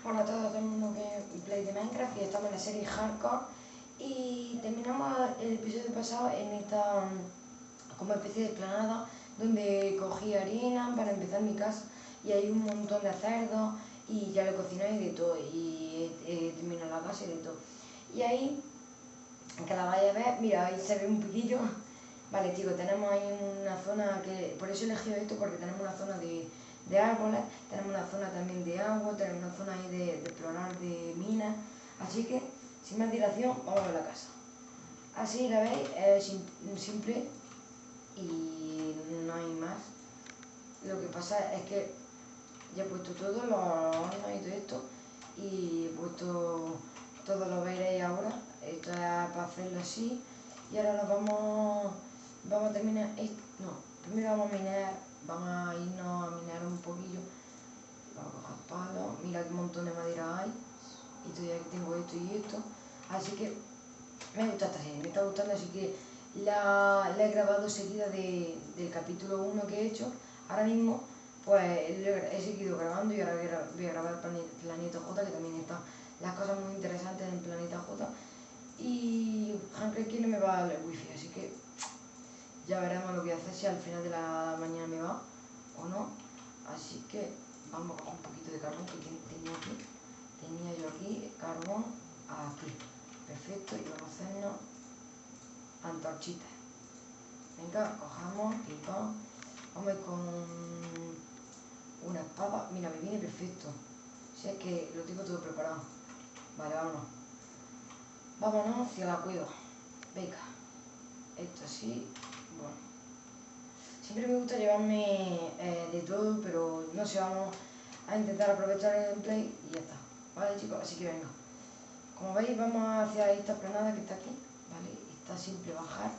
Hola a todos, todo el mundo que play de Minecraft y estamos en la serie Hardcore y terminamos el episodio pasado en esta como especie de explanada donde cogí harina para empezar mi casa y hay un montón de cerdos y ya lo cociné y de todo y terminado la casa y de todo. Y ahí, que la vais a ver, mira, ahí se ve un piquillo. Vale, chicos, tenemos ahí una zona que, por eso he elegido esto, porque tenemos una zona de árboles, tenemos una zona también de agua, tenemos una zona ahí de explorar de minas, así que, sin más dilación, vamos a ver la casa. Así la veis, es simple y no hay más. Lo que pasa es que ya he puesto todos los hornos y todo esto, y he puesto, todo lo veréis ahora, esto es para hacerlo así, y ahora nos vamos a terminar esto, no, primero vamos a irnos a minar un poquillo, vamos a coger palos, mira qué montón de madera hay, y todavía tengo esto y esto, así que me gusta esta serie, me está gustando, así que la he grabado seguida del capítulo 1 que he hecho, ahora mismo pues he seguido grabando y ahora voy a grabar Planeta J, que también están las cosas muy interesantes en Planeta J, y aquí no me va el wifi, así que ya veremos lo que voy a hacer, si al final de la mañana me va o no. Así que vamos a coger un poquito de carbón que tenía yo aquí carbón aquí, perfecto, y vamos a hacernos antorchitas. Venga, cojamos, pim pam, vamos a ir con una espada, mira, me viene perfecto, si es que lo tengo todo preparado. Vale, vámonos hacia la cueva. Venga, esto así, bueno, siempre me gusta llevarme de todo, pero no sé, vamos a intentar aprovechar el gameplay y ya está. Vale, chicos, así que venga, como veis vamos hacia esta planada que está aquí, vale, está simple bajar.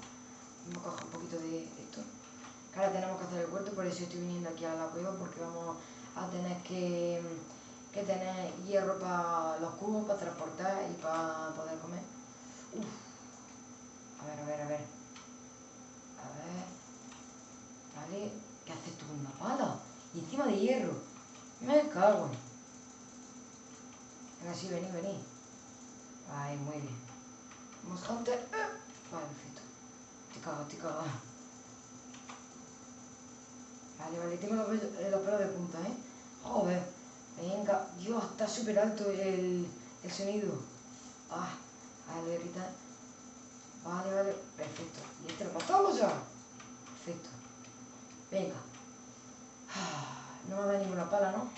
Vamos a coger un poquito de esto, que ahora tenemos que hacer el huerto, por eso estoy viniendo aquí a la cueva, porque vamos a tener que tener hierro para los cubos, para transportar y para poder comer. Uf. A ver, vale, ¿qué haces tú con una pala? Y encima de hierro, me cago en... Venga, sí, vení. Ay, muy bien. Vamos, Hunter. Vale, perfecto. Estoy cagado. Vale, tengo los pelos de punta, ¿eh? Joder, venga, Dios, está súper alto el sonido. Le voy a quitar. Vale, perfecto. ¿Y este lo matamos ya? Perfecto. Venga. No me da ninguna pala, ¿no?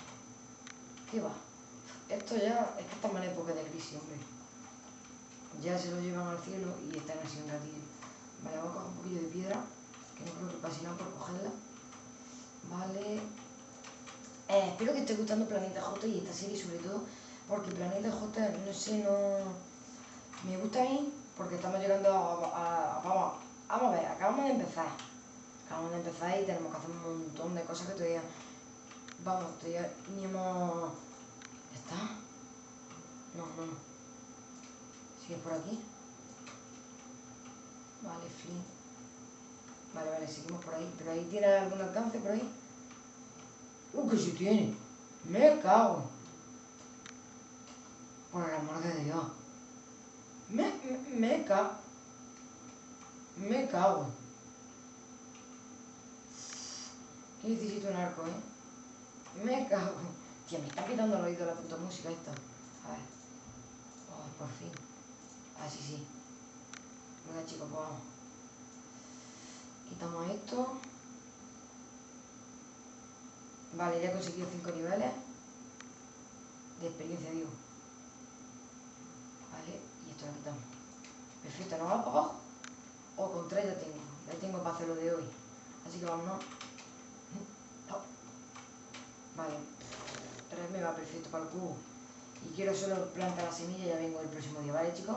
¿Qué va? Esto ya, es que estamos en época de crisis, hombre. Ya se lo llevan al cielo y están así un ratillo. Vale, vamos a coger un poquillo de piedra, que no creo que pase nada por cogerla. Vale. Espero que esté gustando Planeta J y esta serie sobre todo, porque Planeta J, no sé, no... Me gusta a mí, porque estamos llegando vamos a ver, acabamos de empezar y tenemos que hacer un montón de cosas que todavía... Vamos, todavía ni hemos... ¿Ya está? No. ¿Sigue por aquí? Vale, flint. Vale, seguimos por ahí. ¿Pero ahí tiene algún alcance por ahí? Que sí tiene. Me cago. Por el amor de Dios. Me cago. Que necesito un arco, Me cago. Tía, me está quitando el oído la puta música esta. A ver. Por fin. Sí. Venga, chicos, pues vamos. Quitamos esto. Vale, ya he conseguido 5 niveles de experiencia, digo. Vale, y esto lo quitamos. Perfecto, ¿no va para abajo? Con 3 ya tengo para hacer lo de hoy. Así que vámonos. Vale, 3 me va perfecto para el cubo. Y quiero solo plantar la semilla y ya vengo el próximo día, ¿vale, chicos?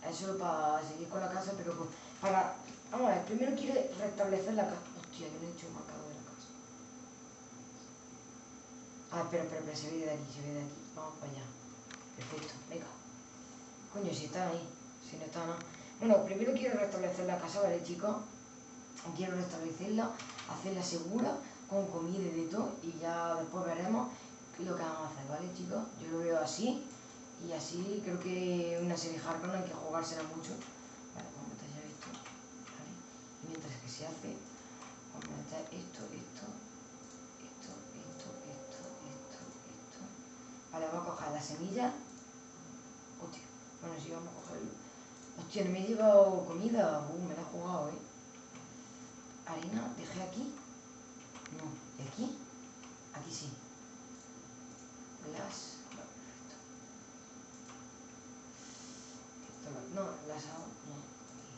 Es solo para seguir con la casa, pero para... Vamos a ver, primero quiero restablecer la casa. Hostia, yo no he hecho un marcador de la casa. Espera, se ve de aquí. Vamos para allá. Perfecto, venga. Coño, si están ahí. Si no están, no. Bueno, primero quiero restablecer la casa, ¿vale, chicos? Quiero restablecerla, hacerla segura, con comida y de todo, y ya después veremos lo que vamos a hacer, ¿vale, chicos? Yo lo veo así, y así creo que una serie hardcore no hay que jugársela mucho. Vale, vamos a meter ya esto, ¿vale? Y mientras que se hace, vamos a meter esto. Vale, vamos a coger la semilla. Hostia, bueno, sí, vamos a cogerlo. Hostia, no me he llevado comida. Me la he jugado, Harina, dejé aquí. No, ¿de aquí? Aquí sí. Perfecto. No, las hago. No, aquí.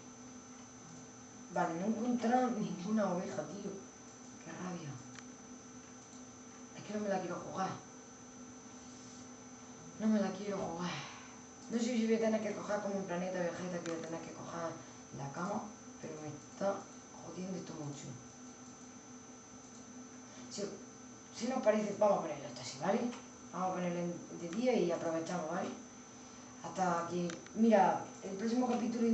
Vale, no he encontrado ninguna oveja, tío. Qué rabia. Es que no me la quiero jugar. No me la quiero jugar. No sé si voy a tener que coger como un planeta Vegeta que voy a tener que coger la cama, pero me está jodiendo esto mucho. Si nos parece, vamos a ponerlo esto así, ¿vale? Vamos a ponerlo de día y aprovechamos, ¿vale? Hasta que, mira, el próximo capítulo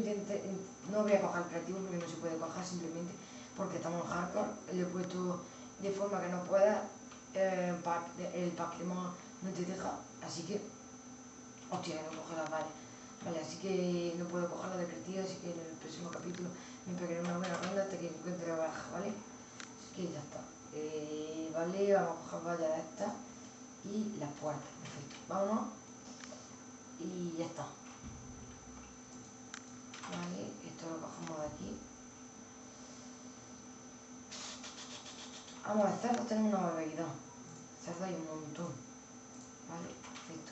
no voy a coger creativo porque no se puede coger simplemente porque estamos en hardcore. Le he puesto de forma que no pueda, el pack que no te deja, así que, hostia, que no coge las vallas. Vale, así que no puedo coger la de creativo, así que en el próximo capítulo me pegaré una buena ronda hasta que encuentre la baraja, ¿vale? Así que ya está. Vale, vamos a coger vallas de estas y las puertas, perfecto. Vámonos. Y ya está. Vale, esto lo cogemos de aquí. Vamos a ver, cerdos tenemos una barbaridad. Cerdos hay un montón. Vale, perfecto.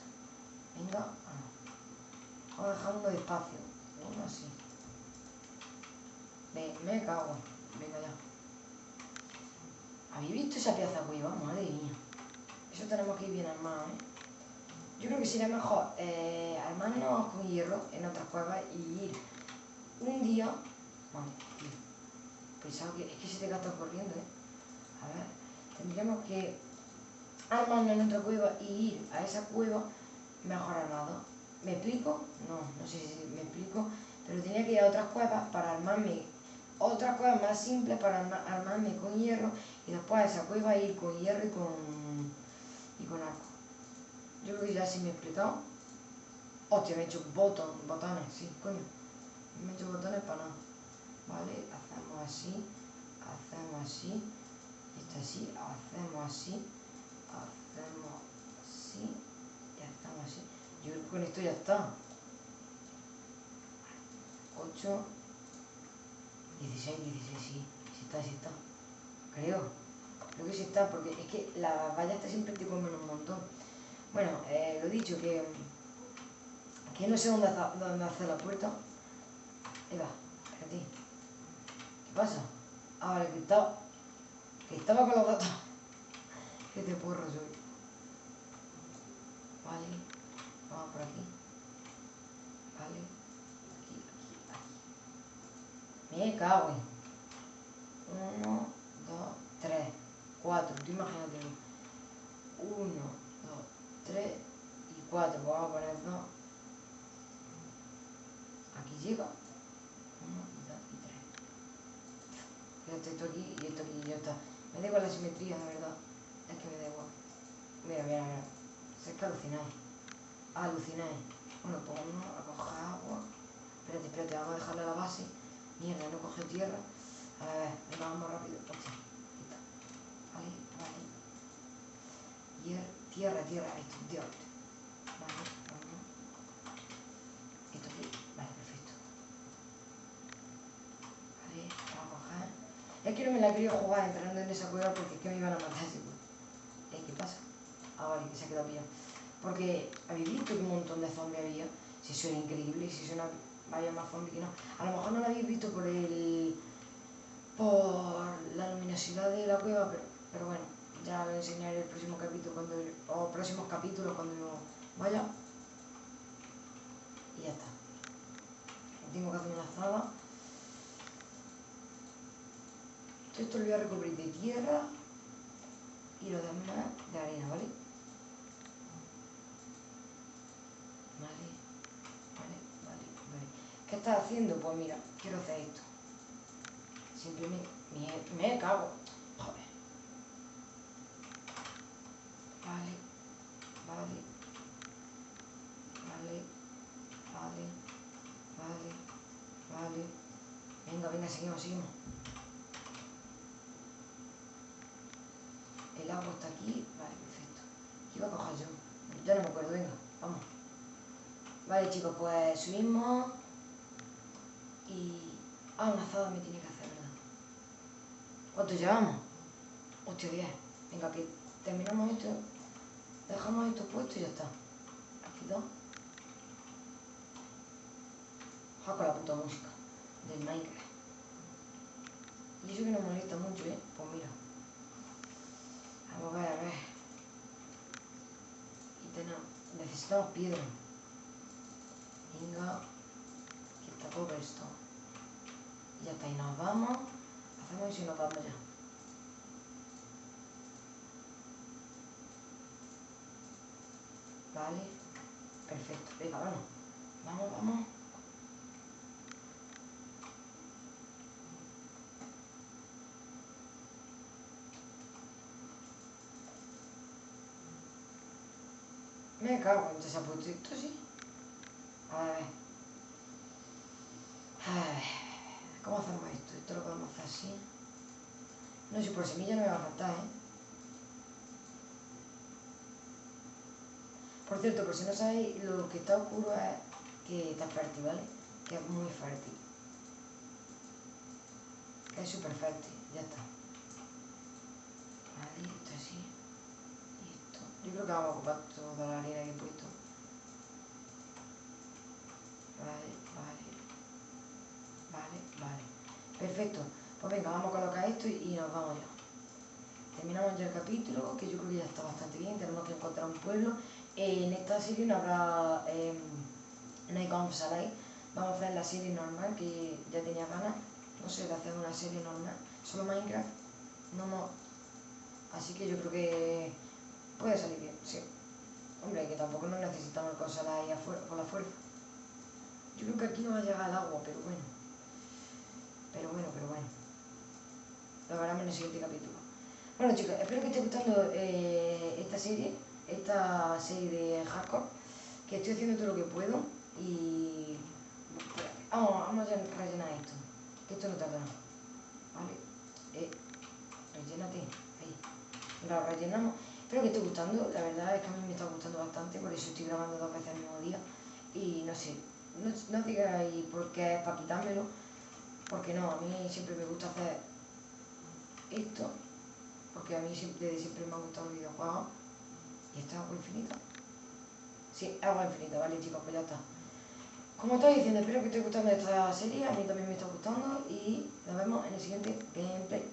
Venga, vamos a dejar uno despacio. Uno así. Me cago. Venga ya. ¿Habéis visto esa pieza cueva? Madre mía. Eso tenemos que ir bien armados, Yo creo que sería mejor armarnos con hierro en otras cuevas y ir un día. Vale, tío. Pensaba que es que se te gasta corriendo, A ver, tendríamos que armarnos en otra cueva y ir a esa cueva mejor armado. ¿Me explico? No sé si me explico, pero tenía que ir a otras cuevas para armarme otras cuevas más simples para armarme con hierro y después a esa cueva ir con hierro y con arco. Yo creo que ya sí me he explicado. Hostia, me he hecho botones, sí, coño. Me he hecho botones para nada. Vale, hacemos así, esto así, hacemos así, y hacemos así. Yo creo que con esto ya está. 8, 16, sí, sí está. Creo que sí está, porque es que la valla está siempre te comen un montón. Bueno, lo he dicho, que no sé dónde hacer la puerta. Ahí va, espérate. ¿Qué pasa? Ah, vale, que estaba con los datos. Que te porro soy. Vale, vamos por aquí. Vale, aquí. Me cago en. 1, 2, 3, 4. Tú imagínate. 1, 2, 3 y 4. Vamos a poner 2. Aquí llega. 1, 2 y 3. Fíjate, esto aquí y esto aquí y ya está. Me da igual la simetría, de verdad. Es que me da igual. Mira. Si es que alucináis. Bueno, pues vamos a coger agua. Espérate, vamos a dejarle la base. Mierda, no coge tierra. A ver, venga, vamos rápido. Hostia, vale. Tierra, esto, dirt. Vale, vamos. Esto aquí, vale, perfecto. Vale, vamos a coger. Es que no me la he querido jugar entrando en esa cueva porque es que me iban a matar seguro. ¿Qué pasa? Ah, vale, que se ha quedado pillado. Porque habéis visto que un montón de zombies había. Si eso era increíble, si suena vaya más zombie que no. A lo mejor no lo habéis visto por la luminosidad de la cueva, pero bueno, ya lo enseñaré en el próximo capítulo o próximos capítulos cuando vaya. Y ya está. Tengo que hacer una azada. Esto lo voy a recubrir de tierra y lo demás de arena, ¿vale? Vale. ¿Qué estás haciendo? Pues mira, quiero hacer esto. Simplemente me cago. Joder. Vale. venga, seguimos. El agua está aquí, vale, perfecto. ¿Qué iba a coger yo? Ya no me acuerdo, venga, vamos. Vale, chicos, pues subimos y... Ah, una azada me tiene que hacer, ¿verdad? ¿Cuánto llevamos? Hostia, 10. Venga, que terminamos esto, dejamos esto puesto y ya está. Aquí dos. Ja con la puta música del Minecraft. Y eso que nos molesta mucho, ¿eh? Pues mira. Vamos a ver. Y necesitamos piedra. Venga. Aquí está todo esto. Y ya está, y nos vamos. Hacemos eso y nos vamos ya. Vale. Perfecto. Venga, vamos. Me cago en esa puta esto, sí. A ver. ¿Cómo hacemos esto? Esto lo podemos hacer así. No, si por semilla no me va a faltar, ¿eh? Por cierto, por si no sabéis, lo que está oscuro es que está fértil, ¿vale? Que es muy fértil. Que es súper fértil, ya está. Vale, esto así. Y esto. Yo creo que vamos a ocupar toda la arena que he puesto. Vale. Perfecto. Pues venga, vamos a colocar esto y nos vamos ya. Terminamos ya el capítulo, que yo creo que ya está bastante bien. Tenemos que encontrar un pueblo. En esta serie no habrá... no hay Gonzalez. Vamos a hacer la serie normal, que ya tenía ganas. No sé, de hacer una serie normal. Solo Minecraft. No. Así que yo creo que puede salir bien, sí. Hombre, que tampoco nos necesitamos Gonzalez ahí por la fuerza. Yo creo que aquí no va a llegar el agua, pero bueno. Lo veremos en el siguiente capítulo. Bueno, chicos, espero que os esté gustando esta serie de hardcore, que estoy haciendo todo lo que puedo y vamos a rellenar esto, que esto no tarda nada, ¿vale? Rellénate, ahí, lo rellenamos. Espero que esté gustando, la verdad es que a mí me está gustando bastante, por eso estoy grabando 2 veces al mismo día y no sé, no digáis por qué es para quitármelo, porque no, a mí siempre me gusta hacer esto, porque a mí desde siempre me han gustado los videojuegos. ¿Y esta es agua infinita? Sí, agua infinita, vale chicos, pues ya está. Como estoy diciendo, espero que os esté gustando esta serie, a mí también me está gustando y nos vemos en el siguiente gameplay.